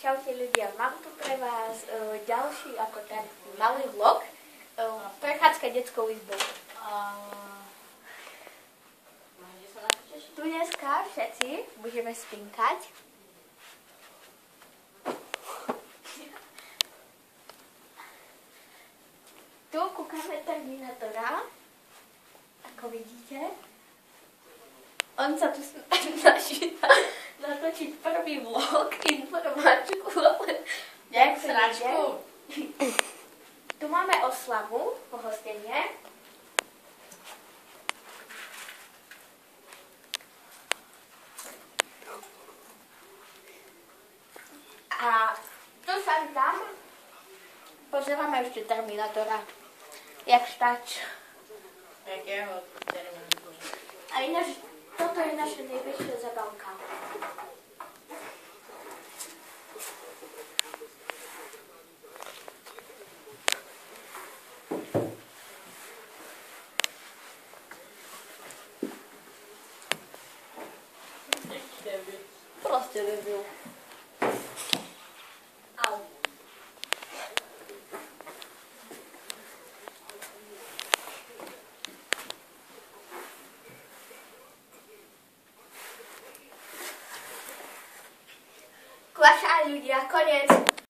Čaute ľudia, mám tu pre vás ďalší ako ten malý vlog. Prechádzka detskou izbou. Tu dneska všetci budeme spinkať. Tu kúkame Terminátora, ako vidíte. On sa tu snaží natočiť prvý vlog, informáčku, ale jak sračku. Tu máme oslavu, pohostenie. A tu sa tam pozeráme ešte Terminátora. Jak štač. Jakého Terminátora? A ináč, toto je naša najväčšia zabavka. Proste debil. Au. Kvaša ľudia, koniec.